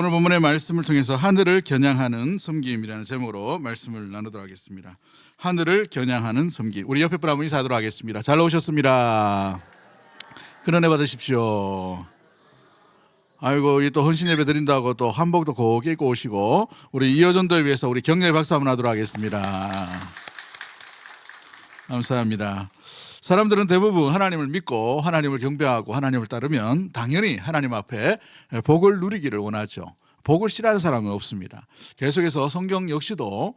오늘 본문의 말씀을 통해서 하늘을 겨냥하는 섬김이라는 제목으로 말씀을 나누도록 하겠습니다. 하늘을 겨냥하는 섬김. 우리 옆에 분 한번 인사하도록 하겠습니다. 잘 오셨습니다. 그런 애 받으십시오. 아이고, 또 헌신 예배 드린다고 또 한복도 곱게 입고 오시고, 우리 이어전도에 위해서 우리 격려의 박수 한번 하도록 하겠습니다. 감사합니다. 사람들은 대부분 하나님을 믿고 하나님을 경배하고 하나님을 따르면 당연히 하나님 앞에 복을 누리기를 원하죠. 복을 싫어하는 사람은 없습니다. 계속해서 성경 역시도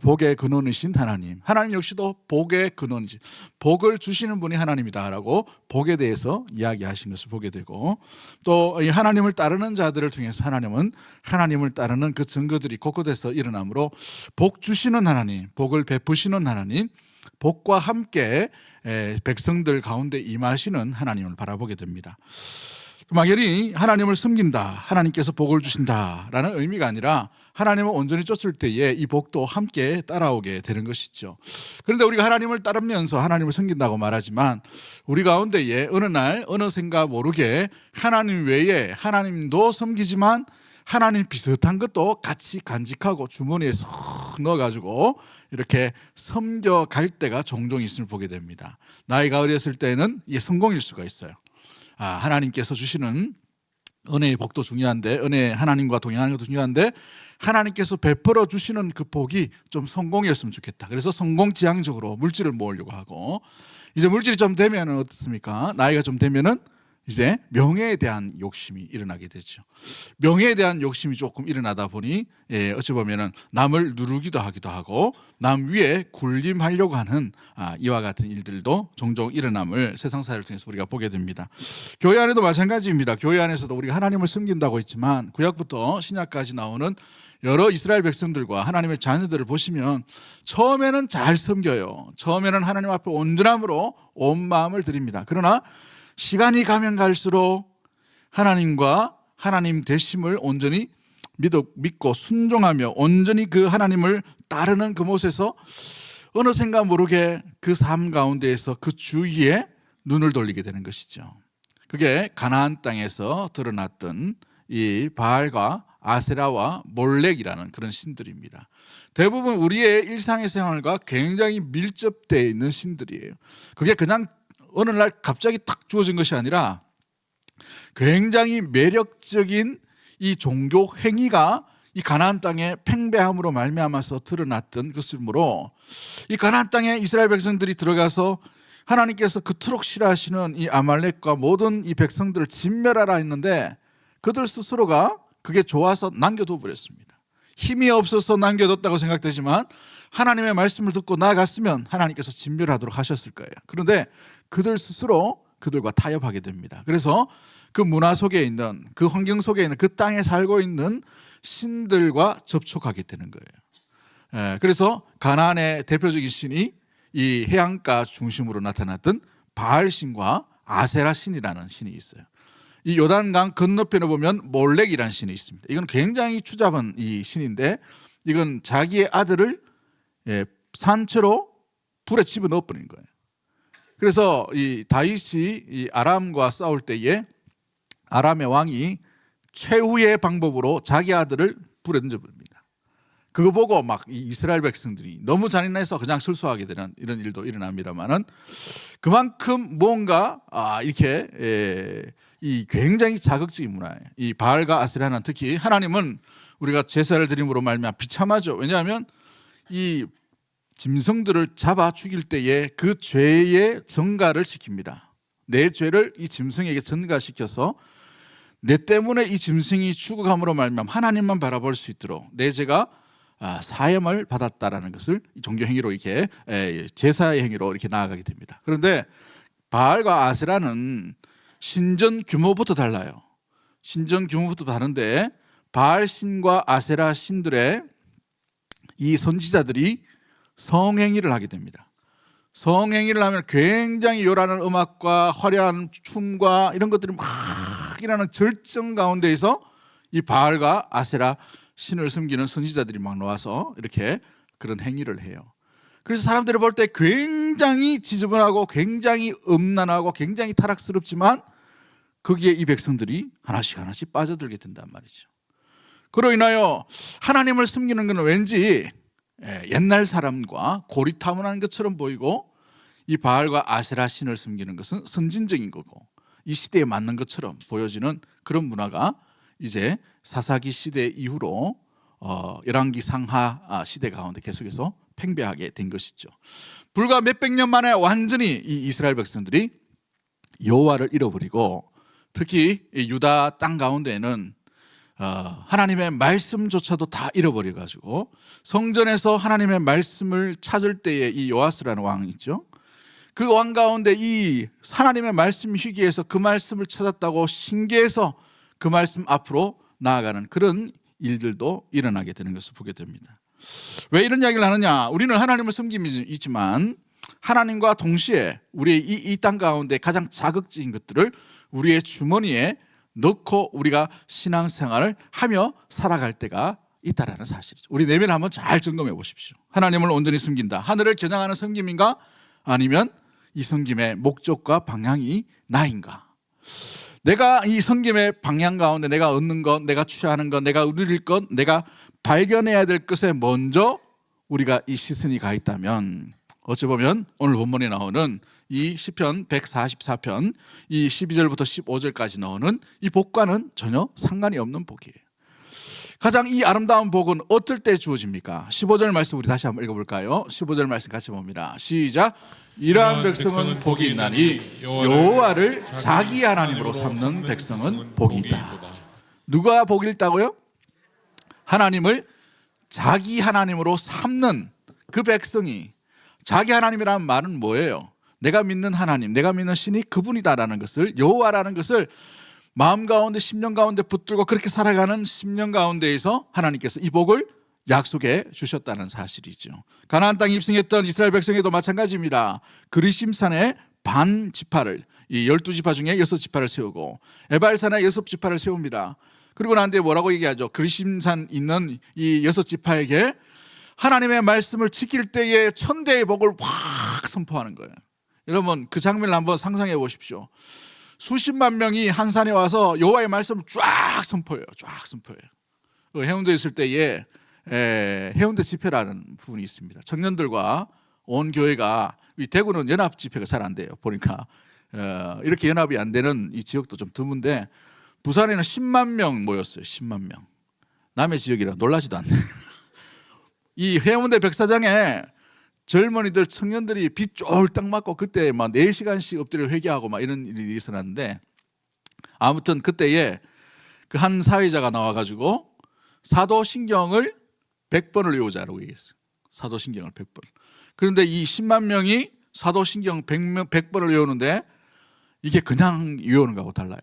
복의 근원이신 하나님, 하나님 역시도 복의 근원이신, 복을 주시는 분이 하나님이다라고 복에 대해서 이야기하신 것을 보게 되고, 또 이 하나님을 따르는 자들을 통해서 하나님은 하나님을 따르는 그 증거들이 곳곳에서 일어나므로 복 주시는 하나님, 복을 베푸시는 하나님, 복과 함께 백성들 가운데 임하시는 하나님을 바라보게 됩니다. 막연히 하나님을 섬긴다, 하나님께서 복을 주신다라는 의미가 아니라 하나님을 온전히 쫓을 때에 이 복도 함께 따라오게 되는 것이죠. 그런데 우리가 하나님을 따르면서 하나님을 섬긴다고 말하지만 우리 가운데에 어느 날 어느샌가 모르게 하나님 외에 하나님도 섬기지만 하나님 비슷한 것도 같이 간직하고 주머니에 쏙 넣어가지고 이렇게 섬겨갈 때가 종종 있음을 보게 됩니다. 나이가 어렸을 때는 이게 성공일 수가 있어요. 하나님께서 주시는 은혜의 복도 중요한데, 은혜 하나님과 동행하는 것도 중요한데, 하나님께서 베풀어 주시는 그 복이 좀 성공이었으면 좋겠다. 그래서 성공지향적으로 물질을 모으려고 하고, 이제 물질이 좀 되면 어떻습니까? 나이가 좀 되면은 이제 명예에 대한 욕심이 일어나게 되죠. 명예에 대한 욕심이 조금 일어나다 보니 어찌 보면은 남을 누르기도 하기도 하고 남 위에 군림하려고 하는 이와 같은 일들도 종종 일어남을 세상사를 통해서 우리가 보게 됩니다. 교회 안에도 마찬가지입니다. 교회 안에서도 우리가 하나님을 섬긴다고 했지만 구약부터 신약까지 나오는 여러 이스라엘 백성들과 하나님의 자녀들을 보시면 처음에는 잘 섬겨요. 처음에는 하나님 앞에 온전함으로 온 마음을 드립니다. 그러나 시간이 가면 갈수록 하나님과 하나님 되심을 온전히 믿고 순종하며 온전히 그 하나님을 따르는 그 모습에서 어느샌가 모르게 그 삶 가운데에서 그 주위에 눈을 돌리게 되는 것이죠. 그게 가나안 땅에서 드러났던 이 바알과 아세라와 몰렉이라는 그런 신들입니다. 대부분 우리의 일상의 생활과 굉장히 밀접되어 있는 신들이에요. 그게 그냥 어느 날 갑자기 탁 주어진 것이 아니라 굉장히 매력적인 이 종교 행위가 이 가나안 땅의 팽배함으로 말미암아서 드러났던 것이므로 이 가나안 땅에 이스라엘 백성들이 들어가서 하나님께서 그토록 싫어하시는 이 아말렉과 모든 이 백성들을 진멸하라 했는데 그들 스스로가 그게 좋아서 남겨둬 버렸습니다. 힘이 없어서 남겨뒀다고 생각되지만 하나님의 말씀을 듣고 나아갔으면 하나님께서 진멸하도록 하셨을 거예요. 그런데 그들 스스로 그들과 타협하게 됩니다. 그래서 그 문화 속에 있는, 그 환경 속에 있는, 그 땅에 살고 있는 신들과 접촉하게 되는 거예요. 그래서 가나안의 대표적인 신이 이 해안가 중심으로 나타났던 바알 신과 아세라 신이라는 신이 있어요. 이 요단강 건너편에 보면 몰렉이라는 신이 있습니다. 이건 굉장히 추잡한 이 신인데 이건 자기의 아들을 산채로 불에 집어넣어 버린 거예요. 그래서 이 다윗이 이 아람과 싸울 때에 아람의 왕이 최후의 방법으로 자기 아들을 불에 던져버립니다. 그거 보고 막 이 이스라엘 백성들이 너무 잔인해서 그냥 실수하게 되는 이런 일도 일어납니다만은 그만큼 뭔가 이렇게 이 굉장히 자극적인 문화예요. 이 바알과 아세라는 특히 하나님은 우리가 제사를 드림으로 말미암아 비참하죠. 왜냐하면 이 짐승들을 잡아 죽일 때에 그 죄의 전가를 시킵니다. 내 죄를 이 짐승에게 전가시켜서 내 때문에 이 짐승이 죽어감으로 말미암아 하나님만 바라볼 수 있도록 내 죄가 사함을 받았다라는 것을 종교 행위로 이렇게 제사의 행위로 이렇게 나아가게 됩니다. 그런데 바알과 아세라는 신전 규모부터 달라요. 신전 규모부터 다른데 바알 신과 아세라 신들의 이 선지자들이 성행위를 하게 됩니다. 성행위를 하면 굉장히 요란한 음악과 화려한 춤과 이런 것들이 막 일어나는 절정 가운데에서 이 바알과 아세라 신을 섬기는 선지자들이 막 나와서 이렇게 그런 행위를 해요. 그래서 사람들이 볼 때 굉장히 지저분하고 굉장히 음란하고 굉장히 타락스럽지만 거기에 이 백성들이 하나씩 빠져들게 된단 말이죠. 그로 인하여 하나님을 섬기는 것은 왠지 옛날 사람과 고리타분한 것처럼 보이고, 이 바알과 아세라 신을 섬기는 것은 선진적인 거고 이 시대에 맞는 것처럼 보여지는 그런 문화가 이제 사사기 시대 이후로 열왕기 상하 시대 가운데 계속해서 팽배하게 된 것이죠. 불과 몇백 년 만에 완전히 이 이스라엘 백성들이 여호와를 잃어버리고, 특히 유다 땅 가운데에는 하나님의 말씀조차도 다 잃어버려가지고 성전에서 하나님의 말씀을 찾을 때에 이 요아스라는 왕 있죠. 그 왕 가운데 이 하나님의 말씀 희귀해서 그 말씀을 찾았다고 신기해서 그 말씀 앞으로 나아가는 그런 일들도 일어나게 되는 것을 보게 됩니다. 왜 이런 이야기를 하느냐? 우리는 하나님을 섬기지만 하나님과 동시에 우리의 이 땅 가운데 가장 자극적인 것들을 우리의 주머니에 넣고 우리가 신앙생활을 하며 살아갈 때가 있다라는 사실이죠. 우리 내면을 한번 잘 점검해 보십시오. 하나님을 온전히 섬긴다, 하늘을 겨냥하는 섬김인가? 아니면 이 섬김의 목적과 방향이 나인가? 내가 이 섬김의 방향 가운데 내가 얻는 것, 내가 취하는 것, 내가 누릴 것, 내가 발견해야 될 것에 먼저 우리가 이 시선이 가 있다면, 어찌 보면 오늘 본문에 나오는 이 시편 144편 이 12절부터 15절까지 나오는 이 복과는 전혀 상관이 없는 복이에요. 가장 이 아름다운 복은 어떨 때 주어집니까? 15절 말씀 우리 다시 한번 읽어볼까요? 15절 말씀 같이 봅니다. 시작. 이러한 백성은 복이 있나니 여호와를 자기 하나님으로 삼는 백성은 복이 있다. 누가 복이 있다고요? 하나님을 자기 하나님으로 삼는 그 백성이. 자기 하나님이라는 말은 뭐예요? 내가 믿는 하나님, 내가 믿는 신이 그분이다라는 것을, 여호와라는 것을 마음 가운데, 심령 가운데 붙들고 그렇게 살아가는 심령 가운데에서 하나님께서 이 복을 약속해 주셨다는 사실이죠. 가나안 땅에 입성했던 이스라엘 백성에도 마찬가지입니다. 그리심산에 반 지파를, 이 12지파 중에 6지파를 세우고 에발산에 6지파를 세웁니다. 그리고 난 뒤에 뭐라고 얘기하죠? 그리심산 있는 이 6지파에게 하나님의 말씀을 지킬 때에 천대의 복을 확 선포하는 거예요. 여러분 그 장면을 한번 상상해 보십시오. 수십만 명이 한 산에 와서 여호와의 말씀을 쫙 선포해요. 쫙 선포해요. 해운대에 있을 때에 해운대 집회라는 부분이 있습니다. 청년들과 온 교회가, 이 대구는 연합 집회가 잘 안 돼요. 보니까 이렇게 연합이 안 되는 이 지역도 좀 드문데 부산에는 10만 명 모였어요. 10만 명. 남의 지역이라 놀라지도 않네. 이 해운대 백사장에 젊은이들, 청년들이 비 쫄딱 맞고 그때 막 4시간씩 엎드려 회개하고 막 이런 일이 있었는데, 아무튼 그때에 그 한 사회자가 나와가지고 사도신경을 100번을 외우자라고 얘기했어요. 사도신경을 100번. 그런데 이 10만 명이 사도신경 100번을 외우는데 이게 그냥 외우는 거하고 달라요.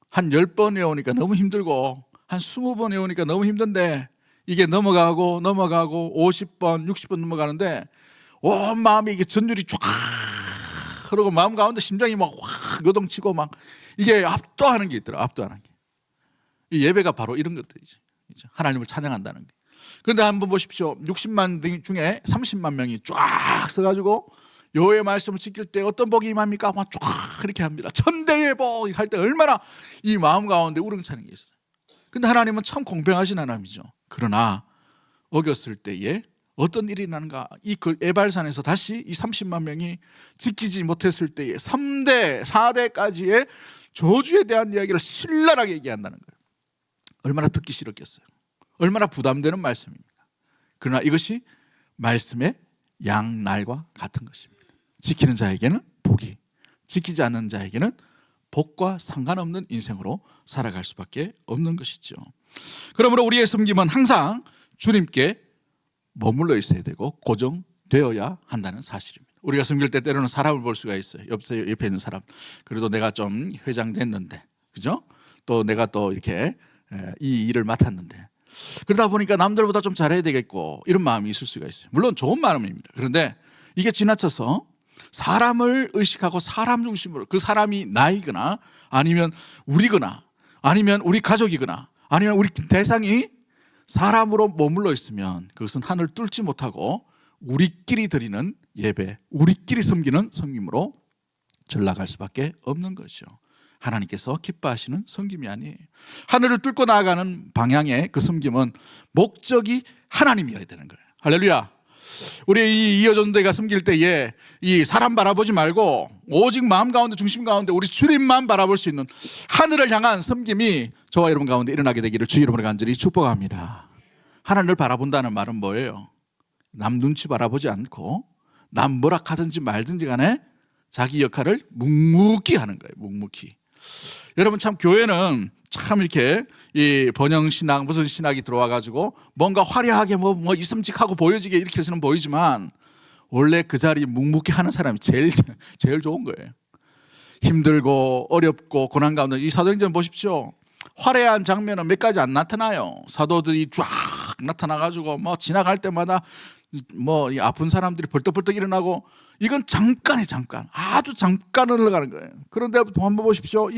한 10번 외우니까 너무 힘들고 한 20번 외우니까 너무 힘든데 이게 넘어가고 50번, 60번 넘어가는데 온 마음이 이게 전율이 쫙 흐르고 마음 가운데 심장이 막 확 요동치고 막 이게 압도하는 게 있더라. 압도하는 게. 이 예배가 바로 이런 것들이죠. 하나님을 찬양한다는 게. 그런데 한번 보십시오. 60만 중에 30만 명이 쫙 서가지고 여호와의 말씀을 지킬 때 어떤 복이 임합니까? 막 쫙 이렇게 합니다. 천대의 복 할 때 얼마나 이 마음 가운데 우렁차는 게 있어요. 근데 하나님은 참 공평하신 하나님이죠. 그러나 어겼을 때에 어떤 일이 나는가? 이 에발산에서 다시 이 30만 명이 지키지 못했을 때에 3대, 4대까지의 저주에 대한 이야기를 신랄하게 얘기한다는 거예요. 얼마나 듣기 싫었겠어요. 얼마나 부담되는 말씀입니까? 그러나 이것이 말씀의 양날과 같은 것입니다. 지키는 자에게는 복이, 지키지 않는 자에게는 복과 상관없는 인생으로 살아갈 수밖에 없는 것이죠. 그러므로 우리의 섬김은 항상 주님께 머물러 있어야 되고 고정되어야 한다는 사실입니다. 우리가 섬길 때 때로는 사람을 볼 수가 있어요. 옆에 있는 사람. 그래도 내가 좀 회장 됐는데, 그죠? 또 내가 또 이렇게 이 일을 맡았는데, 그러다 보니까 남들보다 좀 잘해야 되겠고 이런 마음이 있을 수가 있어요. 물론 좋은 마음입니다. 그런데 이게 지나쳐서 사람을 의식하고 사람 중심으로, 그 사람이 나이거나 아니면 우리거나 아니면 우리 가족이거나 아니면 우리 대상이 사람으로 머물러 있으면 그것은 하늘 뚫지 못하고 우리끼리 드리는 예배, 우리끼리 섬기는 섬김으로 전락할 수밖에 없는 거죠. 하나님께서 기뻐하시는 섬김이 아니에요. 하늘을 뚫고 나아가는 방향의 그 섬김은 목적이 하나님이어야 되는 거예요. 할렐루야. 우리 이 이어전도회가 섬길 때에 이 사람 바라보지 말고 오직 마음 가운데 중심 가운데 우리 주님만 바라볼 수 있는 하늘을 향한 섬김이 저와 여러분 가운데 일어나게 되기를 주 이름으로 간절히 축복합니다. 하나님을 바라본다는 말은 뭐예요? 남 눈치 바라보지 않고 남 뭐라 하든지 말든지 간에 자기 역할을 묵묵히 하는 거예요. 묵묵히. 여러분 참 교회는 참 이렇게 이 번영신학 무슨 신학이 들어와 가지고 뭔가 화려하게 뭐 있음직하고 보여지게 이렇게 해서는 보이지만 원래 그 자리 묵묵히 하는 사람이 제일 좋은 거예요. 힘들고 어렵고 고난 가운데 이 사도행전 보십시오. 화려한 장면은 몇 가지 안 나타나요. 사도들이 쫙 나타나 가지고 뭐 지나갈 때마다 뭐 이 아픈 사람들이 벌떡벌떡 일어나고 이건 잠깐에 잠깐 아주 잠깐 흘러가는 거예요. 그런데 한번 보십시오.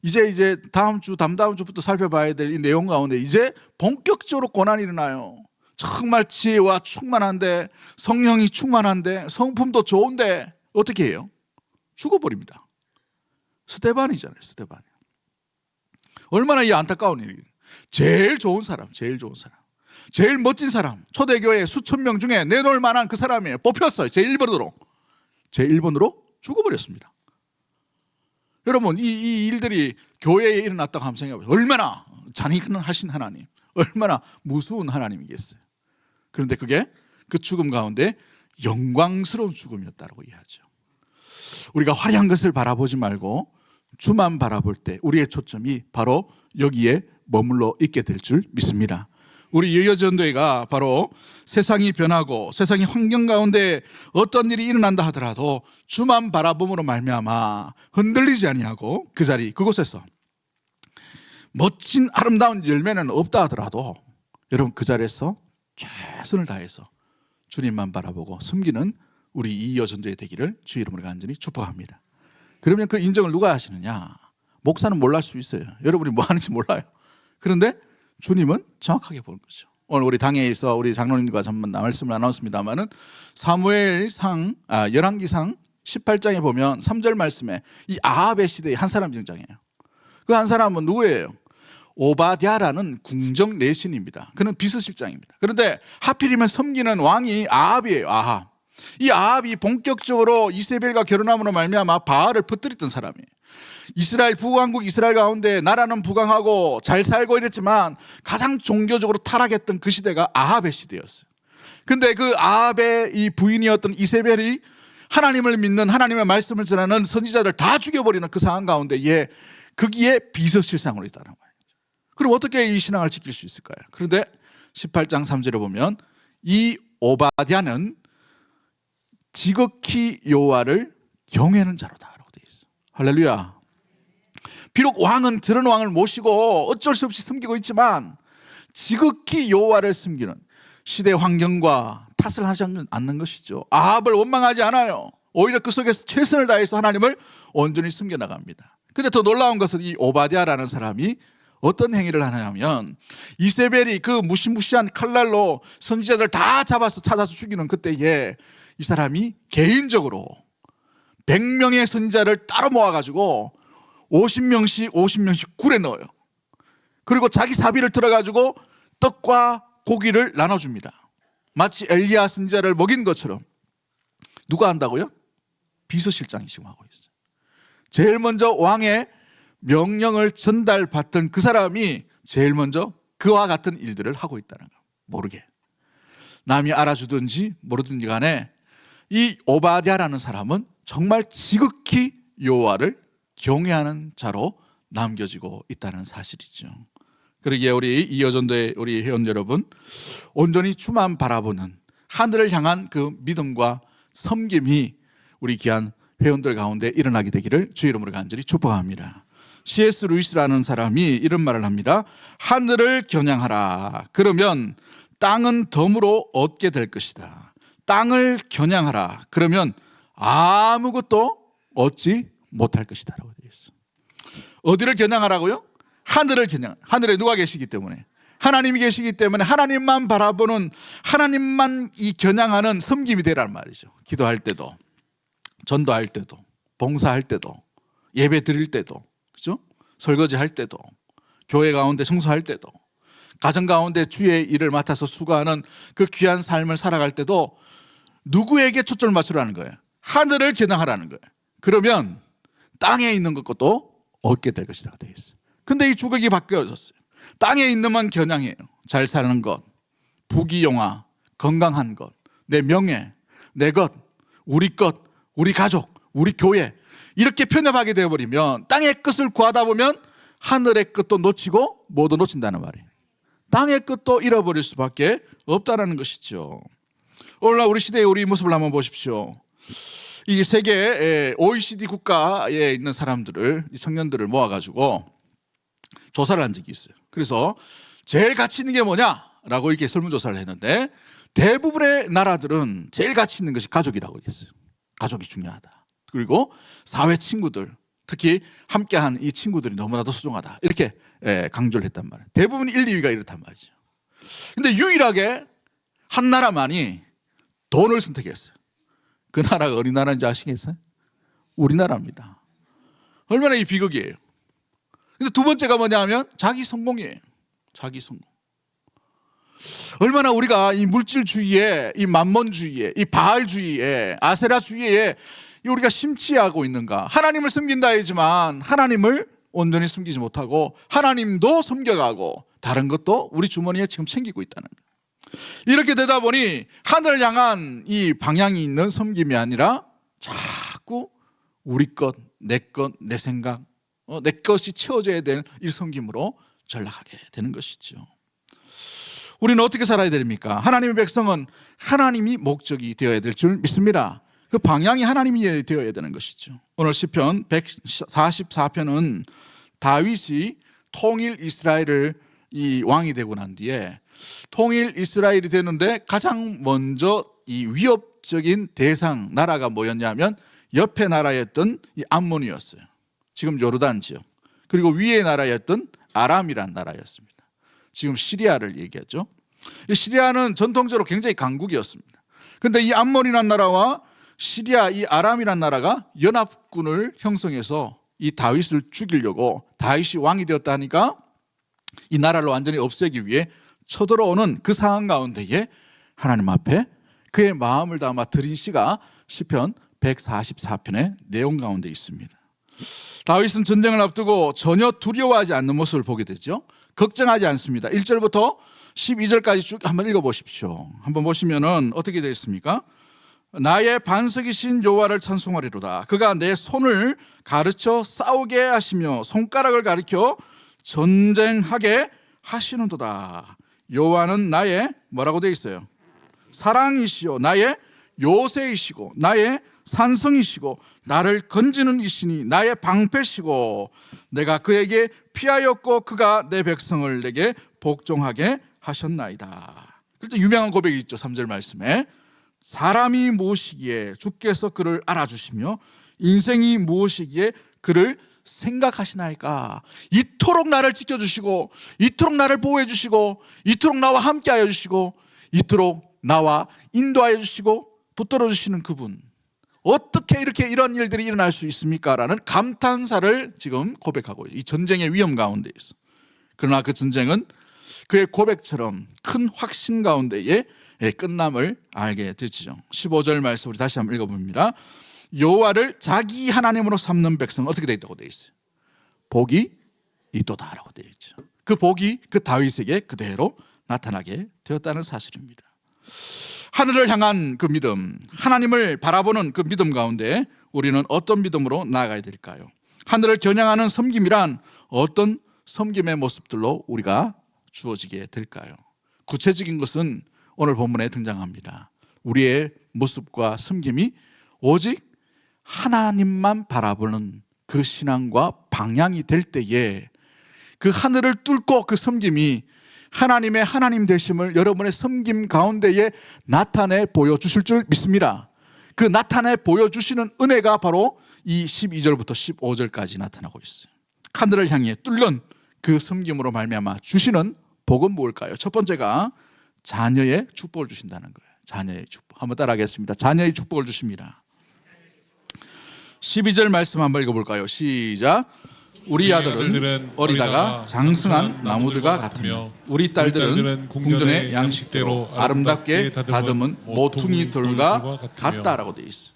이제 다음 주부터 살펴봐야 될 이 내용 가운데 이제 본격적으로 고난이 일어나요. 정말 지혜와 충만한데 성령이 충만한데 성품도 좋은데 어떻게 해요? 죽어버립니다. 스데반이잖아요. 스데반. 얼마나 이 안타까운 일이에요. 제일 좋은 사람, 제일 멋진 사람, 초대교회 수천 명 중에 내놓을 만한 그 사람이에요. 뽑혔어요. 제1번으로 죽어버렸습니다. 여러분 이 일들이 교회에 일어났다고 한번 생각해보세요. 얼마나 잔인하신 하나님, 얼마나 무서운 하나님이겠어요. 그런데 그게 그 죽음 가운데 영광스러운 죽음이었다고 이해하죠. 우리가 화려한 것을 바라보지 말고 주만 바라볼 때 우리의 초점이 바로 여기에 머물러 있게 될 줄 믿습니다. 우리 여여전도회가 바로 세상이 변하고 세상의 환경 가운데 어떤 일이 일어난다 하더라도 주만 바라봄으로 말미암아 흔들리지 아니하고 그 자리 그곳에서 멋진 아름다운 열매는 없다 하더라도 여러분 그 자리에서 최선을 다해서 주님만 바라보고 섬기는 우리 이여전도회 되기를 주의 이름으로 간절히 축복합니다. 그러면 그 인정을 누가 하시느냐? 목사는 몰랄 수 있어요. 여러분이 뭐 하는지 몰라요. 그런데 주님은 정확하게 보는 거죠. 오늘 우리 당회에서 우리 장로님과 한번 말씀을 나눴습니다만은 사무엘상 열왕기상 18장에 보면 3절 말씀에 이 아합의 시대의 한 사람 등장해요. 그 한 사람은 누구예요? 오바댜라는 궁정 내신입니다. 그는 비서실장입니다. 그런데 하필이면 섬기는 왕이 아합이에요. 아합. 이 아합이 본격적으로 이세벨과 결혼함으로 말미암아 바알을 퍼뜨렸던 사람이에요. 이스라엘 북왕국 이스라엘 가운데 나라는 부강하고 잘 살고 이랬지만 가장 종교적으로 타락했던 그 시대가 아합의 시대였어요. 근데 그 아합의 이 부인이었던 이세벨이 하나님을 믿는 하나님의 말씀을 전하는 선지자들 다 죽여버리는 그 상황 가운데 거기에 비서실상으로 있다는 거예요. 그럼 어떻게 이 신앙을 지킬 수 있을까요? 그런데 18장 3절에 보면 이 오바댜는 지극히 여호와를 경외하는 자로다라고 되어 있어요. 할렐루야. 비록 왕은 저런 왕을 모시고 어쩔 수 없이 섬기고 있지만 지극히 여호와를 섬기는 시대 환경과 탓을 하지 않는 것이죠. 아합을 원망하지 않아요. 오히려 그 속에서 최선을 다해서 하나님을 온전히 섬겨나갑니다. 근데 더 놀라운 것은 이 오바댜라는 사람이 어떤 행위를 하냐면 이세벨이 그 무시무시한 칼날로 선지자들 다 잡아서 찾아서 죽이는 그때에 이 사람이 개인적으로 100명의 선지자를 따로 모아가지고 50명씩 굴에 넣어요. 그리고 자기 사비를 들어가지고 떡과 고기를 나눠줍니다. 마치 엘리야 선지자를 먹인 것처럼. 누가 한다고요? 비서실장이 지금 하고 있어요. 제일 먼저 왕의 명령을 전달받던 그 사람이 제일 먼저 그와 같은 일들을 하고 있다는 거. 모르게. 남이 알아주든지 모르든지 간에 이 오바댜라는 사람은 정말 지극히 여호와를 경외하는 자로 남겨지고 있다는 사실이죠. 그러기에 우리 이여전도의 우리 회원 여러분, 온전히 주만 바라보는 하늘을 향한 그 믿음과 섬김이 우리 귀한 회원들 가운데 일어나게 되기를 주의 이름으로 간절히 축복합니다. C.S. 루이스라는 사람이 이런 말을 합니다. 하늘을 겨냥하라. 그러면 땅은 덤으로 얻게 될 것이다. 땅을 겨냥하라. 그러면 아무것도 얻지 못할 것이다 라고 되어 있어요. 어디를 겨냥하라고요? 하늘을 겨냥. 하늘에 누가 계시기 때문에, 하나님이 계시기 때문에 하나님만 바라보는, 하나님만 이 겨냥하는 섬김이 되라는 말이죠. 기도할 때도, 전도할 때도, 봉사할 때도 예배 드릴 때도, 그죠? 설거지 할 때도, 교회 가운데 청소할 때도, 가정 가운데 주의 일을 맡아서 수고하는 그 귀한 삶을 살아갈 때도 누구에게 초점을 맞추라는 거예요? 하늘을 겨냥하라는 거예요. 그러면 땅에 있는 것도 얻게 될 것이라고 되어 있어요. 근데 이 주걱이 바뀌어졌어요. 땅에 있는 만 겨냥해요. 잘 사는 것, 부귀영화, 건강한 것, 내 명예, 내 것, 우리 것, 우리 가족, 우리 교회, 이렇게 편협하게 되어버리면 땅의 것을 구하다 보면 하늘의 것도 놓치고 모두 놓친다는 말이에요. 땅의 것도 잃어버릴 수밖에 없다는 것이죠. 오늘날 우리 시대의 우리 모습을 한번 보십시오. 이 세계 OECD 국가에 있는 사람들을, 청년들을 모아가지고 조사를 한 적이 있어요. 그래서 제일 가치 있는 게 뭐냐라고 이렇게 설문조사를 했는데 대부분의 나라들은 제일 가치 있는 것이 가족이라고 얘기했어요. 가족이 중요하다. 그리고 사회 친구들, 특히 함께한 이 친구들이 너무나도 소중하다. 이렇게 강조를 했단 말이에요. 대부분 1, 2위가 이렇단 말이죠. 근데 유일하게 한 나라만이 돈을 선택했어요. 그 나라가 어느 나라인지 아시겠어요? 우리나라입니다. 얼마나 이 비극이에요. 근데 두 번째가 뭐냐 하면 자기 성공이에요. 자기 성공. 얼마나 우리가 이 물질주의에, 이 만몬주의에, 이 바알주의에, 아세라주의에 우리가 심취하고 있는가. 하나님을 섬긴다 하지만 하나님을 온전히 섬기지 못하고 하나님도 섬겨가고 다른 것도 우리 주머니에 지금 챙기고 있다는 거예요. 이렇게 되다 보니 하늘을 향한 이 방향이 있는 섬김이 아니라 자꾸 우리 것, 내 생각, 내 것이 채워져야 될 이 섬김으로 전락하게 되는 것이죠. 우리는 어떻게 살아야 됩니까? 하나님의 백성은 하나님이 목적이 되어야 될 줄 믿습니다. 그 방향이 하나님이 되어야 되는 것이죠. 오늘 시편 144편은 다윗이 통일 이스라엘을 이 왕이 되고 난 뒤에 통일 이스라엘이 되는데 가장 먼저 이 위협적인 대상 나라가 뭐였냐면 옆에 나라였던 이 암몬이었어요. 지금 요르단 지역. 그리고 위의 나라였던 아람이란 나라였습니다. 지금 시리아를 얘기하죠. 이 시리아는 전통적으로 굉장히 강국이었습니다. 그런데 이 암몬이란 나라와 시리아 이 아람이란 나라가 연합군을 형성해서 이 다윗을 죽이려고 다윗이 왕이 되었다 하니까 이 나라를 완전히 없애기 위해 쳐들어오는 그 상황 가운데에 하나님 앞에 그의 마음을 담아 드린 시가 시편 144편의 내용 가운데 있습니다. 다윗은 전쟁을 앞두고 전혀 두려워하지 않는 모습을 보게 되죠. 걱정하지 않습니다. 1절부터 12절까지 쭉 한번 읽어보십시오. 한번 보시면은 어떻게 되어 있습니까? 나의 반석이신 여호와를 찬송하리로다. 그가 내 손을 가르쳐 싸우게 하시며 손가락을 가리켜 전쟁하게 하시는도다. 여호와는 나의 뭐라고 되어 있어요? 사랑이시요 나의 요새이시고 나의 산성이시고 나를 건지는 이시니 나의 방패시고 내가 그에게 피하였고 그가 내 백성을 내게 복종하게 하셨나이다. 그래서 유명한 고백이 있죠. 3절 말씀에 사람이 무엇이기에 주께서 그를 알아주시며 인생이 무엇이기에 그를 생각하시나이까. 이토록 나를 지켜주시고 이토록 나를 보호해 주시고 이토록 나와 함께하여 주시고 이토록 나와 인도하여 주시고 붙들어 주시는 그분, 어떻게 이렇게 이런 일들이 일어날 수 있습니까? 라는 감탄사를 지금 고백하고 있어요. 이 전쟁의 위험 가운데 있어. 그러나 그 전쟁은 그의 고백처럼 큰 확신 가운데에 끝남을 알게 되죠. 15절 말씀 우리 다시 한번 읽어봅니다. 여호와를 자기 하나님으로 삼는 백성은 어떻게 되어 있다고 되어 있어요? 복이 있도다라고 되어 있죠. 그 복이 그 다윗에게 그대로 나타나게 되었다는 사실입니다. 하늘을 향한 그 믿음, 하나님을 바라보는 그 믿음 가운데 우리는 어떤 믿음으로 나아가야 될까요? 하늘을 겨냥하는 섬김이란 어떤 섬김의 모습들로 우리가 주어지게 될까요? 구체적인 것은 오늘 본문에 등장합니다. 우리의 모습과 섬김이 오직 하나님만 바라보는 그 신앙과 방향이 될 때에 그 하늘을 뚫고 그 섬김이 하나님의 하나님 되심을 여러분의 섬김 가운데에 나타내 보여주실 줄 믿습니다. 그 나타내 보여주시는 은혜가 바로 이 12절부터 15절까지 나타나고 있어요. 하늘을 향해 뚫는 그 섬김으로 말미암아 주시는 복은 무엇일까요? 첫 번째가 자녀의 축복을 주신다는 거예요. 자녀의 축복. 한번 따라하겠습니다. 자녀의 축복을 주십니다. 12절 말씀 한번 읽어볼까요? 시작. 우리 아들은 어리다가 장성한 나무들과 같으며 우리 딸들은 궁전의 양식대로 아름답게 다듬은 모퉁이 돌과 같다라고 되어 있어요.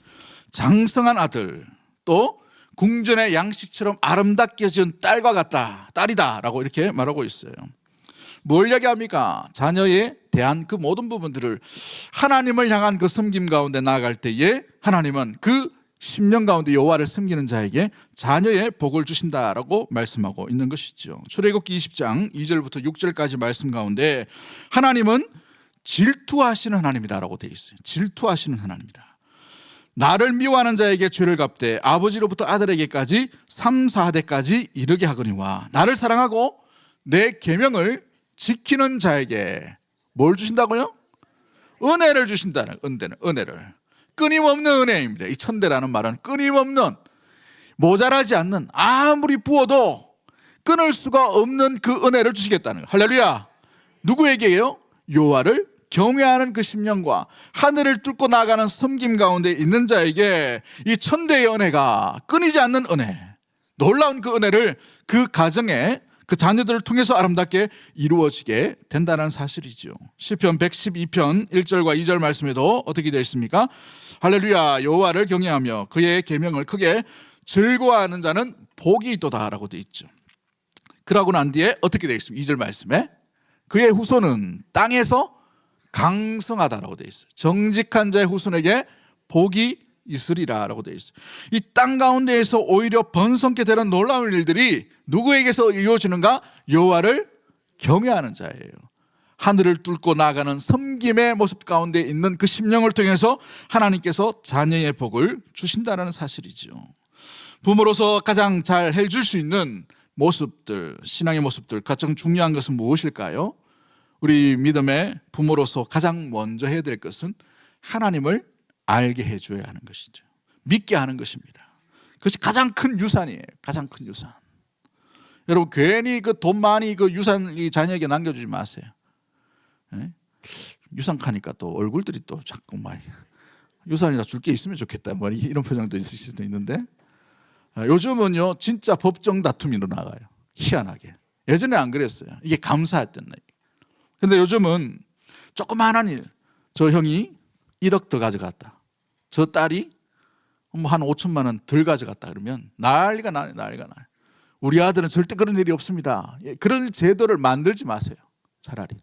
장성한 아들, 또 궁전의 양식처럼 아름답게 지은 딸과 같다, 딸이다라고 이렇게 말하고 있어요. 뭘 얘기합니까? 자녀에 대한 그 모든 부분들을 하나님을 향한 그 섬김 가운데 나아갈 때에 하나님은 그 10년 가운데 여호와를 섬기는 자에게 자녀의 복을 주신다라고 말씀하고 있는 것이죠. 출애굽기 20장 2절부터 6절까지 말씀 가운데 하나님은 질투하시는 하나님이다라고 되어 있어요. 질투하시는 하나님이다. 나를 미워하는 자에게 죄를 갚되 아버지로부터 아들에게까지 3, 4대까지 이르게 하거니와 나를 사랑하고 내 계명을 지키는 자에게 뭘 주신다고요? 은혜를 주신다는, 은혜를. 끊임없는 은혜입니다. 이 천대라는 말은 끊임없는, 모자라지 않는, 아무리 부어도 끊을 수가 없는 그 은혜를 주시겠다는 거예요. 할렐루야. 누구에게요? 여호와를 경외하는 그 심령과 하늘을 뚫고 나가는 섬김 가운데 있는 자에게 이 천대의 은혜가 끊이지 않는 은혜, 놀라운 그 은혜를 그 가정에 그 자녀들을 통해서 아름답게 이루어지게 된다는 사실이죠. 시편 112편 1절과 2절 말씀에도 어떻게 되어 있습니까? 할렐루야. 여호와를 경외하며 그의 계명을 크게 즐거워하는 자는 복이 있도다라고 되어 있죠. 그러고 난 뒤에 어떻게 되어 있습니까? 2절 말씀에 그의 후손은 땅에서 강성하다라고 되어 있어요. 정직한 자의 후손에게 복이 있으리라라고 되어 있어요. 이 땅 가운데에서 오히려 번성케 되는 놀라운 일들이 누구에게서 이루어지는가? 여호와를 경외하는 자예요. 하늘을 뚫고 나가는 섬김의 모습 가운데 있는 그 심령을 통해서 하나님께서 자녀의 복을 주신다는 사실이죠. 부모로서 가장 잘 해줄 수 있는 모습들, 신앙의 모습들, 가장 중요한 것은 무엇일까요? 우리 믿음의 부모로서 가장 먼저 해야 될 것은 하나님을 알게 해줘야 하는 것이죠. 믿게 하는 것입니다. 그것이 가장 큰 유산이에요. 가장 큰 유산. 여러분, 괜히 그 돈 많이 그 유산 이 자녀에게 남겨주지 마세요. 네? 유산 가니까 또 얼굴들이 또 자꾸 많이 유산이라 줄 게 있으면 좋겠다, 뭐 이런 표정도 있을 수도 있는데, 요즘은요 진짜 법정 다툼이 일어나가요. 희한하게. 예전에 안 그랬어요. 이게 감사했던 날. 근데 요즘은 조그마한 일, 저 형이 1억 더 가져갔다, 저 딸이 뭐 한 5천만 원 덜 가져갔다 그러면 난리가 나요. 난리가 나요. 우리 아들은 절대 그런 일이 없습니다. 그런 제도를 만들지 마세요. 차라리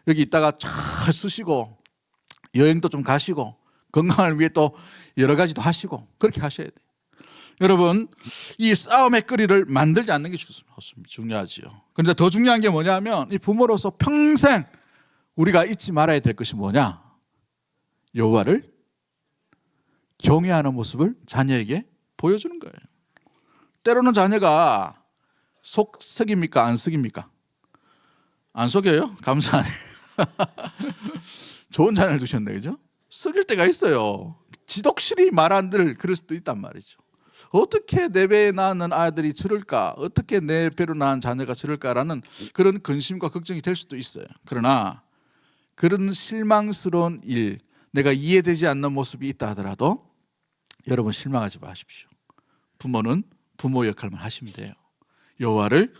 여기 있다가 잘 쓰시고 여행도 좀 가시고 건강을 위해 또 여러 가지도 하시고 그렇게 하셔야 돼요. 여러분, 이 싸움의 거리를 만들지 않는 게 중요하지요. 그런데 더 중요한 게 뭐냐면 이 부모로서 평생 우리가 잊지 말아야 될 것이 뭐냐? 여호와를 경외하는 모습을 자녀에게 보여주는 거예요. 때로는 자녀가 속썩입니까? 안 속입니까? 안 속여요? 감사하네요. 좋은 자녀를 두셨네, 그죠? 속일 때가 있어요. 지독실이 말 안 들 그럴 수도 있단 말이죠. 어떻게 내 배에 낳는 아들이 저럴까? 어떻게 내 배로 낳은 자녀가 저럴까라는 그런 근심과 걱정이 될 수도 있어요. 그러나 그런 실망스러운 일, 내가 이해되지 않는 모습이 있다 하더라도 여러분 실망하지 마십시오. 부모는 부모 역할만 하시면 돼요. 여호와를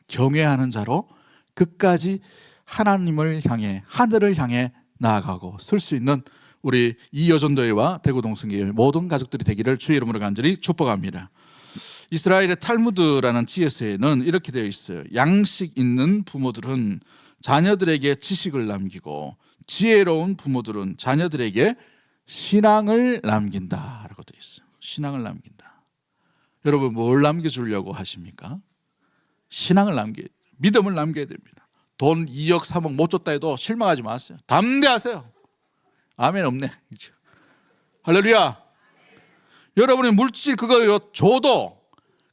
경외하는 자로 끝까지 하나님을 향해, 하늘을 향해 나아가고 설 수 있는 우리 이여전도회와 대구동성교회 모든 가족들이 되기를 주의 이름으로 간절히 축복합니다. 이스라엘의 탈무드라는 지혜서에는 이렇게 되어 있어요. 양식 있는 부모들은 자녀들에게 지식을 남기고 지혜로운 부모들은 자녀들에게 신앙을 남긴다라고 되어 있어요. 신앙을 남긴다. 여러분, 뭘 남겨주려고 하십니까? 신앙을 믿음을 남겨야 됩니다. 돈 2억 3억 못 줬다 해도 실망하지 마세요. 담대하세요. 아멘 없네. 할렐루야. 여러분이 물질 그거 줘도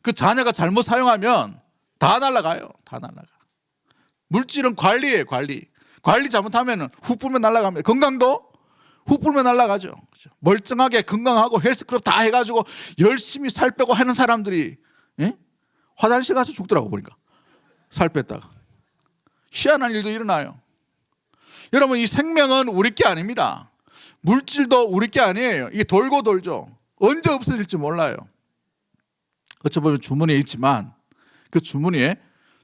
그 자녀가 잘못 사용하면 다 날아가요. 다 날아가. 물질은 관리예요. 관리 잘못하면 훅 불면 날아갑니다. 건강도 훅 불면 날아가죠. 멀쩡하게 건강하고 헬스클럽 다 해가지고 열심히 살 빼고 하는 사람들이 화장실 가서 죽더라고 보니까. 살 뺐다가. 희한한 일도 일어나요. 여러분, 이 생명은 우리 게 아닙니다. 물질도 우리 게 아니에요. 이게 돌고 돌죠. 언제 없어질지 몰라요. 어찌 보면 주머니에 있지만 그 주머니에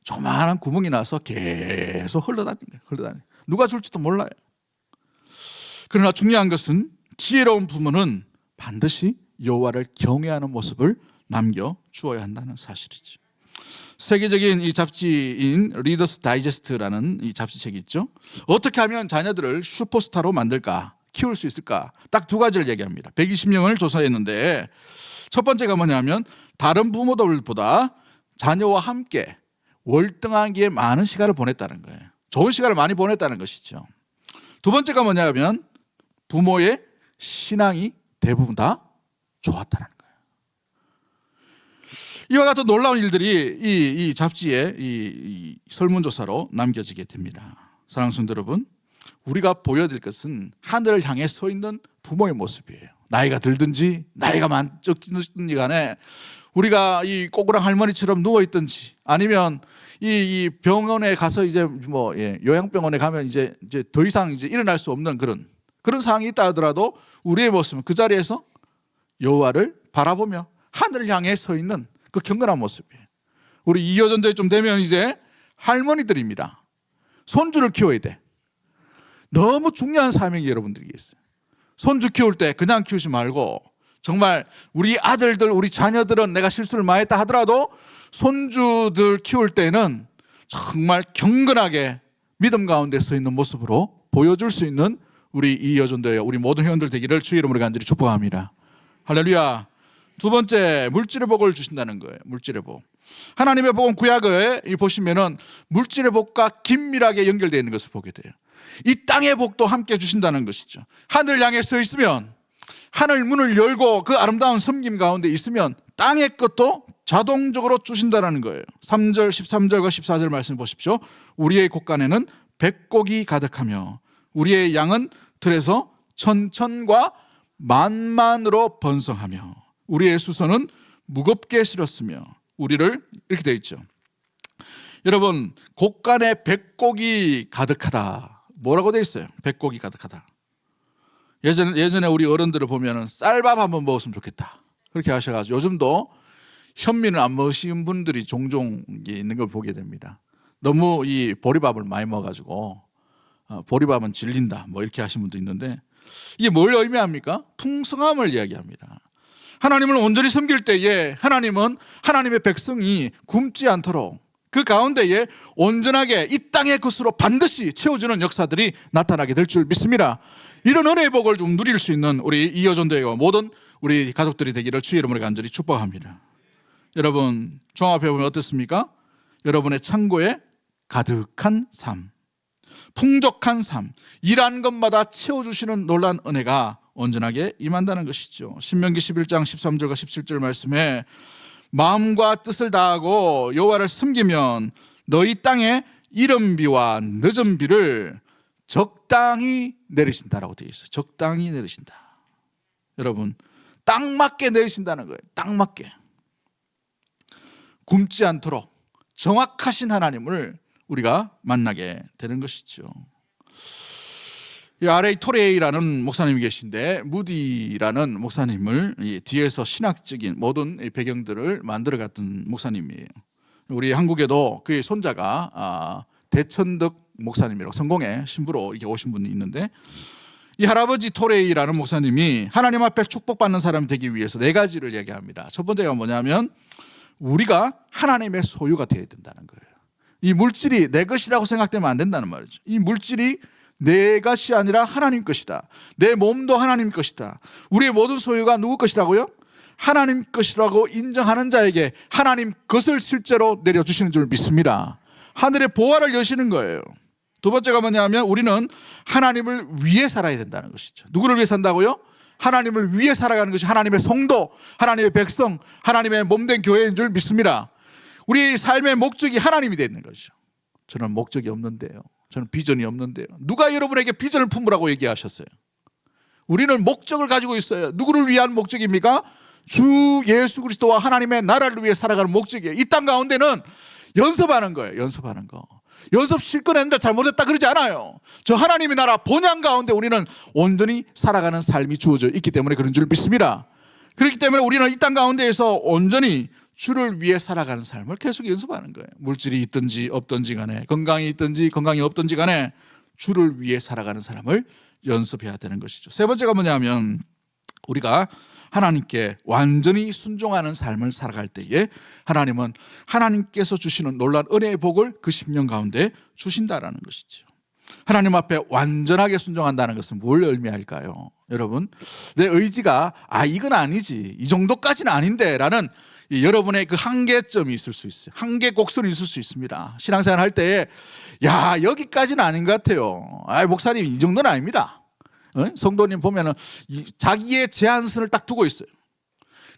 조그마한 구멍이 나서 계속 흘러다니는 거예요. 누가 줄지도 몰라요. 그러나 중요한 것은 지혜로운 부모는 반드시 여호와를 경외하는 모습을 남겨주어야 한다는 사실이죠. 세계적인 이 잡지인 리더스 다이제스트라는 이 잡지책이 있죠. 어떻게 하면 자녀들을 슈퍼스타로 만들까, 키울 수 있을까, 딱 두 가지를 얘기합니다. 120명을 조사했는데 첫 번째가 뭐냐면 다른 부모들보다 자녀와 함께 월등하게 많은 시간을 보냈다는 거예요. 좋은 시간을 많이 보냈다는 것이죠. 두 번째가 뭐냐면 부모의 신앙이 대부분 다 좋았다는 거예요. 이와 같은 놀라운 일들이 이 잡지의 이 설문조사로 남겨지게 됩니다. 사랑하는 성도 여러분, 우리가 보여드릴 것은 하늘을 향해 서 있는 부모의 모습이에요. 나이가 들든지 나이가 많든지 간에 우리가 이 꼬꾸랑 할머니처럼 누워 있든지 아니면 이 병원에 가서 이제 요양병원에 가면 이제 더 이상 이제 일어날 수 없는 그런 상황이 있다 하더라도 우리의 모습은 그 자리에서 여호와를 바라보며 하늘을 향해 서 있는 그 경건한 모습이에요. 우리 2호전도에 좀 되면 이제 할머니들입니다. 손주를 키워야 돼. 너무 중요한 사명이 여러분들에게 있어요. 손주 키울 때 그냥 키우지 말고 정말 우리 아들들, 우리 자녀들은 내가 실수를 많이 했다 하더라도 손주들 키울 때는 정말 경건하게 믿음 가운데 서 있는 모습으로 보여줄 수 있는 우리 이여전도회 우리 모든 회원들 되기를 주의 이름으로 간절히 축복합니다. 할렐루야. 두 번째, 물질의 복을 주신다는 거예요. 물질의 복. 하나님의 복은 구약에 보시면은 물질의 복과 긴밀하게 연결되어 있는 것을 보게 돼요. 이 땅의 복도 함께 주신다는 것이죠. 하늘 향해 서 있으면 하늘 문을 열고 그 아름다운 섬김 가운데 있으면 땅의 것도 자동적으로 주신다는 거예요. 3절, 13절과 14절 말씀 보십시오. 우리의 곳간에는 백곡이 가득하며 우리의 양은 들에서 천천과 만만으로 번성하며 우리의 수소는 무겁게 실었으며 우리를 이렇게 되어 있죠. 여러분, 곳간에 백곡이 가득하다. 뭐라고 되어 있어요? 백곡이 가득하다. 예전에 우리 어른들을 보면은 쌀밥 한번 먹었으면 좋겠다. 그렇게 하셔가지고 요즘도 현미는 안 먹으신 분들이 종종 있는 걸 보게 됩니다. 너무 이 보리밥을 많이 먹어가지고 보리밥은 질린다. 뭐 이렇게 하신 분도 있는데 이게 뭘 의미합니까? 풍성함을 이야기합니다. 하나님을 온전히 섬길 때에 하나님은 하나님의 백성이 굶지 않도록 그 가운데에 온전하게 이 땅의 것으로 반드시 채워주는 역사들이 나타나게 될 줄 믿습니다. 이런 은혜의 복을 좀 누릴 수 있는 우리 이여전도회와 모든 우리 가족들이 되기를 주의 이름으로 간절히 축복합니다. 여러분, 종합해 보면 어떻습니까? 여러분의 창고에 가득한 삶, 풍족한 삶, 일한 것마다 채워주시는 놀라운 은혜가 온전하게 임한다는 것이죠. 신명기 11장 13절과 17절 말씀에 마음과 뜻을 다하고 여호와를 섬기면 너희 땅에 이른 비와 늦은 비를 적당히 내리신다라고 되어 있어요. 적당히 내리신다. 여러분, 딱 맞게 내리신다는 거예요. 딱 맞게. 굶지 않도록 정확하신 하나님을 우리가 만나게 되는 것이죠. 이 R.A. 토레이라는 목사님이 계신데 무디라는 목사님을 뒤에서 신학적인 모든 배경들을 만들어갔던 목사님이에요. 우리 한국에도 그의 손자가 대천덕 목사님이라고 성공의 신부로 이렇게 오신 분이 있는데 이 할아버지 토레이라는 목사님이 하나님 앞에 축복받는 사람이 되기 위해서 4가지를 얘기합니다. 첫 번째가 뭐냐면 우리가 하나님의 소유가 되어야 된다는 거예요. 이 물질이 내 것이라고 생각되면 안 된다는 말이죠. 이 물질이 내 것이 아니라 하나님 것이다. 내 몸도 하나님 것이다. 우리의 모든 소유가 누구 것이라고요? 하나님 것이라고 인정하는 자에게 하나님 것을 실제로 내려주시는 줄 믿습니다. 하늘의 보화를 여시는 거예요. 두 번째가 뭐냐면 우리는 하나님을 위해 살아야 된다는 것이죠. 누구를 위해 산다고요? 하나님을 위해 살아가는 것이 하나님의 성도, 하나님의 백성, 하나님의 몸된 교회인 줄 믿습니다. 우리의 삶의 목적이 하나님이 되는 거죠. 저는 목적이 없는데요. 저는 비전이 없는데요. 누가 여러분에게 비전을 품으라고 얘기하셨어요? 우리는 목적을 가지고 있어요. 누구를 위한 목적입니까? 주 예수 그리스도와 하나님의 나라를 위해 살아가는 목적이에요. 이 땅 가운데는 연습하는 거예요. 연습하는 거. 연습 실컷 했는데 잘못했다 그러지 않아요. 저 하나님의 나라 본향 가운데 우리는 온전히 살아가는 삶이 주어져 있기 때문에 그런 줄 믿습니다. 그렇기 때문에 우리는 이 땅 가운데에서 온전히 주를 위해 살아가는 삶을 계속 연습하는 거예요. 물질이 있든지 없든지 간에, 건강이 있든지 건강이 없든지 간에 주를 위해 살아가는 사람을 연습해야 되는 것이죠. 세 번째가 뭐냐면 우리가 하나님께 완전히 순종하는 삶을 살아갈 때에 하나님은 하나님께서 주시는 놀라운 은혜의 복을 그 10년 가운데 주신다라는 것이죠. 하나님 앞에 완전하게 순종한다는 것은 뭘 의미할까요? 여러분, 내 의지가 이건 아니지, 이 정도까지는 아닌데 라는 여러분의 그 한계점이 있을 수 있어요. 한계 곡선이 있을 수 있습니다. 신앙생활 할 때에 여기까지는 아닌 것 같아요. 목사님 이 정도는 아닙니다. 성도님 보면은 자기의 제한선을 딱 두고 있어요.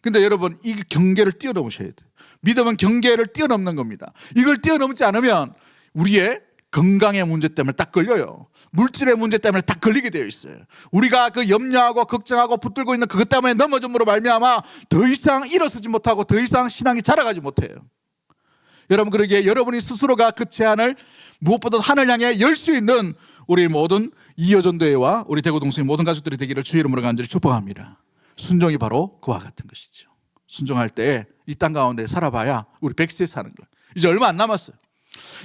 근데 여러분, 이 경계를 뛰어넘으셔야 돼요. 믿음은 경계를 뛰어넘는 겁니다. 이걸 뛰어넘지 않으면 우리의 건강의 문제 때문에 딱 걸려요. 물질의 문제 때문에 딱 걸리게 되어 있어요. 우리가 그 염려하고 걱정하고 붙들고 있는 그것 때문에 넘어짐으로 말미암아 더 이상 일어서지 못하고 더 이상 신앙이 자라가지 못해요. 여러분, 그러기에 여러분이 스스로가 그 제한을 무엇보다 하늘 향해 열 수 있는 우리 모든 이여전도회와 우리 대구동성의 모든 가족들이 되기를 주의 이름으로 간절히 축복합니다. 순종이 바로 그와 같은 것이죠. 순종할 때 이 땅 가운데 살아봐야 우리 100세 사는 거예요. 이제 얼마 안 남았어요.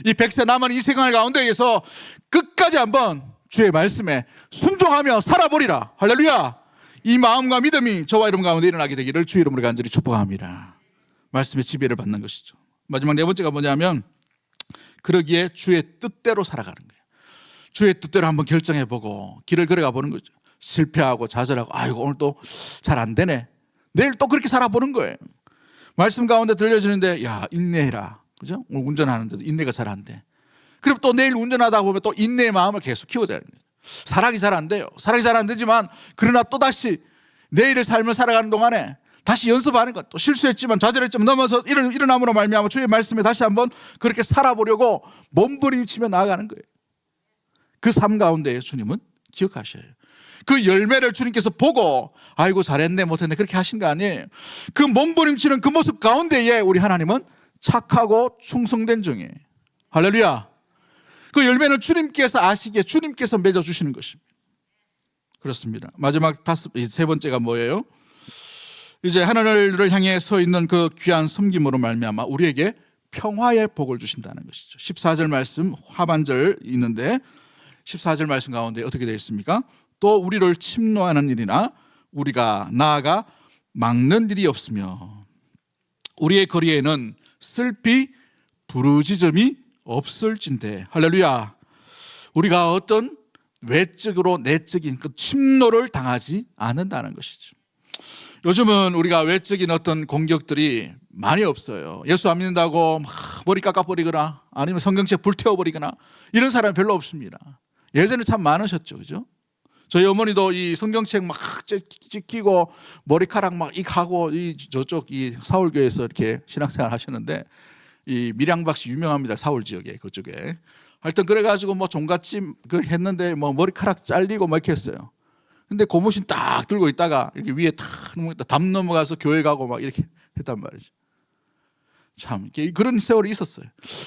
이 100세 남은 이 생활 가운데에서 끝까지 한번 주의 말씀에 순종하며 살아보리라. 할렐루야. 이 마음과 믿음이 저와 여러분 가운데 일어나게 되기를 주의 이름으로 간절히 축복합니다. 말씀의 지배를 받는 것이죠. 마지막 네 번째가 뭐냐면 그러기에 주의 뜻대로 살아가는 거예요. 주의 뜻대로 한번 결정해보고 길을 걸어가 보는 거죠. 실패하고 좌절하고 오늘 또 잘 안 되네, 내일 또 그렇게 살아보는 거예요. 말씀 가운데 들려주는데 인내해라, 그죠? 오늘 운전하는데도 인내가 잘 안 돼. 그럼 또 내일 운전하다 보면 또 인내의 마음을 계속 키워야 되는 거예요. 사랑이 잘 안 돼요. 사랑이 잘 안 되지만 그러나 또다시 내일의 삶을 살아가는 동안에 다시 연습하는 것, 또 실수했지만 좌절했지만 넘어서 일어남으로 말미암아 주의 말씀에 다시 한번 그렇게 살아보려고 몸부림치며 나아가는 거예요. 그 삶 가운데 주님은 기억하셔요. 그 열매를 주님께서 보고 아이고 잘했네 못했네 그렇게 하신 거 아니에요. 그 몸부림치는 그 모습 가운데에 우리 하나님은 착하고 충성된 종이에요. 할렐루야. 그 열매는 주님께서 아시기에 주님께서 맺어주시는 것입니다. 그렇습니다. 마지막 세 번째가 뭐예요? 이제 하늘을 향해 서 있는 그 귀한 섬김으로 말미암아 우리에게 평화의 복을 주신다는 것이죠. 14절 말씀 하반절 있는데 14절 말씀 가운데 어떻게 되어 있습니까? 또 우리를 침노하는 일이나 우리가 나아가 막는 일이 없으며 우리의 거리에는 슬피 부르짖음이 없을진대. 할렐루야. 우리가 어떤 외적으로 내적인 그 침노를 당하지 않는다는 것이죠. 요즘은 우리가 외적인 어떤 공격들이 많이 없어요. 예수 안 믿는다고 막 머리 깎아버리거나 아니면 성경책 불태워버리거나 이런 사람이 별로 없습니다. 예전에 참 많으셨죠, 그죠? 저희 어머니도 이 성경책 막 찍히고 머리카락 막 하고 저쪽 이 사울교회에서 이렇게 신앙생활 하셨는데 이 밀양박씨 유명합니다. 사울 지역에 그쪽에. 하여튼 그래가지고 뭐 종갓집 했는데 뭐 머리카락 잘리고 막 이렇게 했어요. 근데 고무신 딱 들고 있다가 이렇게 위에 탁 넘어갔다 담 넘어가서 교회 가고 막 이렇게 했단 말이죠. 참 그런 세월이 있었어요.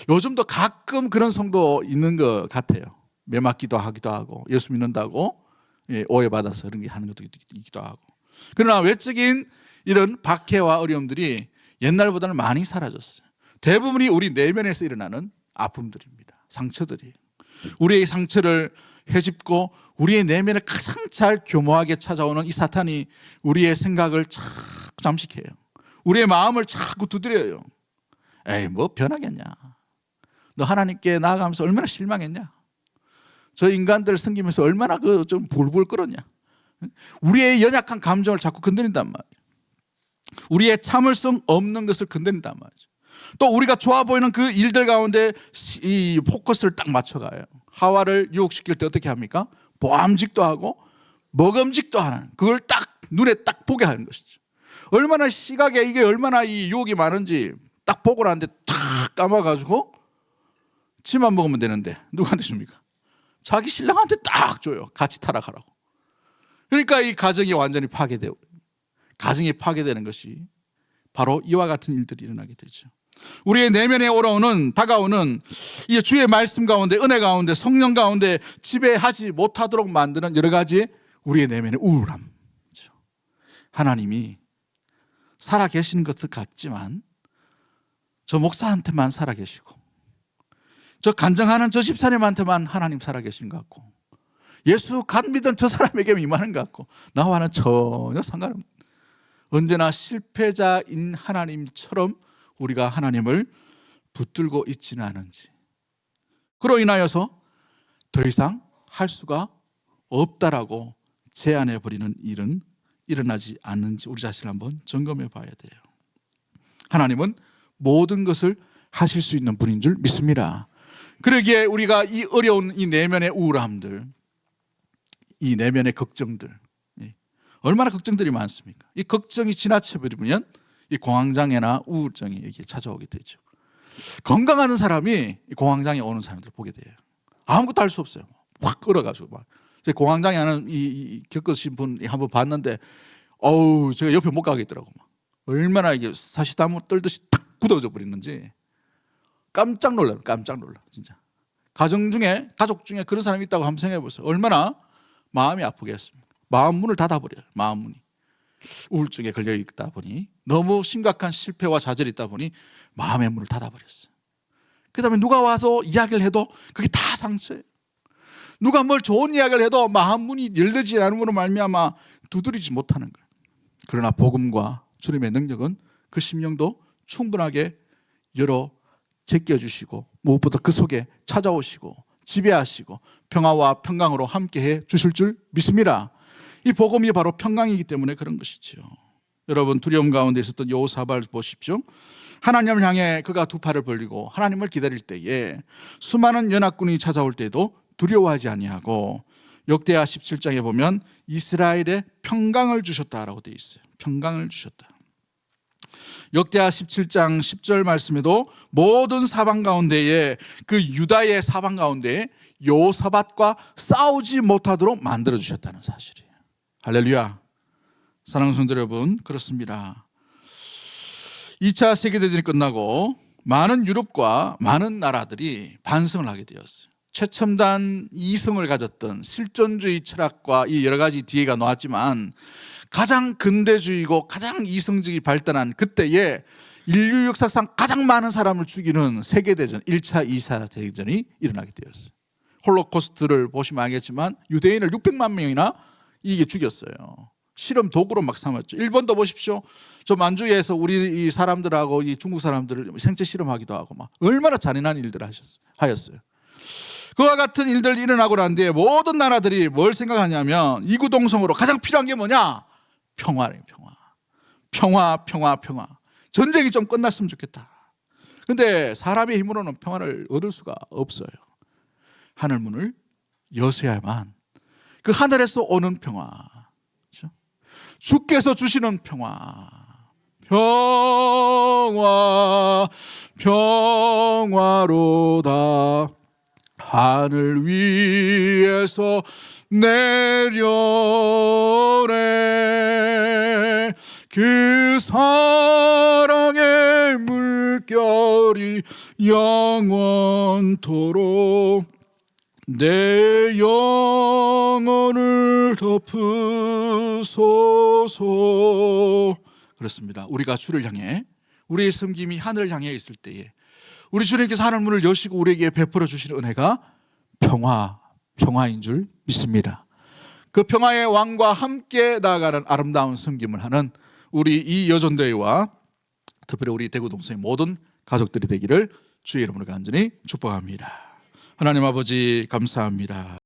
요즘도 가끔 그런 성도 있는 것 같아요. 매맞기도 하기도 하고 예수 믿는다고 오해받아서 그런 게 하는 것도 있기도 하고. 그러나 외적인 이런 박해와 어려움들이 옛날보다는 많이 사라졌어요. 대부분이 우리 내면에서 일어나는 아픔들입니다. 상처들이. 우리의 상처를 헤집고 우리의 내면을 가장 잘 교묘하게 찾아오는 이 사탄이 우리의 생각을 자꾸 잠식해요. 우리의 마음을 자꾸 두드려요. 에이 뭐 변하겠냐, 너 하나님께 나아가면서 얼마나 실망했냐, 저 인간들 섬기면서 얼마나 좀 불불 끓었냐. 우리의 연약한 감정을 자꾸 건드린단 말이에요. 우리의 참을성 없는 것을 건드린단 말이죠. 또 우리가 좋아 보이는 그 일들 가운데 이 포커스를 딱 맞춰가요. 하와를 유혹시킬 때 어떻게 합니까? 보암직도 하고 먹음직도 하는, 그걸 딱 눈에 딱 보게 하는 것이죠. 얼마나 시각에 이게 얼마나 이 유혹이 많은지 딱 보고 나는데 탁 감아가지고 지만 먹으면 되는데 누구한테 줍니까? 자기 신랑한테 딱 줘요. 같이 타락하라고. 그러니까 이 가정이 완전히 파괴되고, 가정이 파괴되는 것이 바로 이와 같은 일들이 일어나게 되죠. 우리의 내면에 다가오는 이 주의 말씀 가운데, 은혜 가운데, 성령 가운데 지배하지 못하도록 만드는 여러 가지 우리의 내면의 우울함. 하나님이 살아계시는 것을 같지만 저 목사한테만 살아계시고, 저 간증하는 저 집사님한테만 하나님 살아계신 것 같고, 예수 간 믿은 저 사람에게 임하는 것 같고, 나와는 전혀 상관없는, 언제나 실패자인 하나님처럼 우리가 하나님을 붙들고 있지는 않은지, 그로 인하여서 더 이상 할 수가 없다라고 제안해 버리는 일은 일어나지 않는지 우리 자신을 한번 점검해 봐야 돼요. 하나님은 모든 것을 하실 수 있는 분인 줄 믿습니다. 그러기에 우리가 이 어려운 이 내면의 우울함들, 이 내면의 걱정들, 얼마나 걱정들이 많습니까? 이 걱정이 지나쳐 버리면 이 공황장애나 우울증이 이렇게 찾아오게 되죠. 건강한 사람이 공황장애 오는 사람들 보게 돼요. 아무것도 할 수 없어요. 확 얼어가지고 막. 제 공황장애 하는 겪으신 분 한번 봤는데, 어우, 제가 옆에 못 가겠더라고. 막. 얼마나 이게 사시다무 떨듯이 탁 굳어져 버리는지 깜짝 놀라요. 깜짝 놀라, 진짜. 가족 중에 그런 사람이 있다고 한번 생각해 보세요. 얼마나 마음이 아프겠습니까? 마음 문을 닫아버려요. 마음 문이. 우울증에 걸려 있다 보니, 너무 심각한 실패와 좌절이 있다 보니 마음의 문을 닫아버렸어요. 그 다음에 누가 와서 이야기를 해도 그게 다 상처예요. 누가 뭘 좋은 이야기를 해도 마음 문이 열리지 않음으로 말미암아 두드리지 못하는 거예요. 그러나 복음과 주님의 능력은 그 심령도 충분하게 열어 제껴주시고, 무엇보다 그 속에 찾아오시고 지배하시고 평화와 평강으로 함께해 주실 줄 믿습니다. 이 복음이 바로 평강이기 때문에 그런 것이죠. 여러분, 두려움 가운데 있었던 여호사밧 보십시오. 하나님을 향해 그가 두 팔을 벌리고 하나님을 기다릴 때에 수많은 연합군이 찾아올 때도 두려워하지 아니하고, 역대하 17장에 보면 이스라엘에 평강을 주셨다라고 되어 있어요. 평강을 주셨다. 역대하 17장 10절 말씀에도 모든 사방 가운데에, 그 유다의 사방 가운데에 여호사밧과 싸우지 못하도록 만들어 주셨다는 사실이에요. 할렐루야. 사랑하는 성도 여러분, 그렇습니다. 2차 세계대전이 끝나고 많은 유럽과 많은 나라들이 반성을 하게 되었어요. 최첨단 이성을 가졌던 실존주의 철학과 이 여러 가지 뒤에가 놓았지만, 가장 근대주의고 가장 이성적이 발달한 그때에 인류 역사상 가장 많은 사람을 죽이는 세계대전, 1차, 2차 대전이 일어나게 되었어요. 홀로코스트를 보시면 알겠지만 유대인을 600만 명이나 이게 죽였어요. 실험 도구로 막 삼았죠. 일본도 보십시오. 저 만주에서 우리 이 사람들하고 이 중국 사람들을 생체 실험하기도 하고 막 얼마나 잔인한 일들을 하였어요. 그와 같은 일들이 일어나고 난 뒤에 모든 나라들이 뭘 생각하냐면, 이구동성으로 가장 필요한 게 뭐냐? 평화래요. 평화. 전쟁이 좀 끝났으면 좋겠다. 근데 사람의 힘으로는 평화를 얻을 수가 없어요. 하늘문을 여셔야만 그 하늘에서 오는 평화, 그렇죠? 주께서 주시는 평화로다. 하늘 위에서 내려오네. 그 사랑의 물결이 영원토록 내 영혼을 덮으소서. 그렇습니다. 우리가 주를 향해, 우리의 섬김이 하늘을 향해 있을 때에 우리 주님께서 하늘 문을 여시고 우리에게 베풀어 주시는 은혜가 평화인 줄 믿습니다. 그 평화의 왕과 함께 나아가는 아름다운 섬김을 하는 우리 이 여전대회와 특별히 우리 대구 동성의 모든 가족들이 되기를 주의 이름으로 간절히 축복합니다. 하나님 아버지, 감사합니다.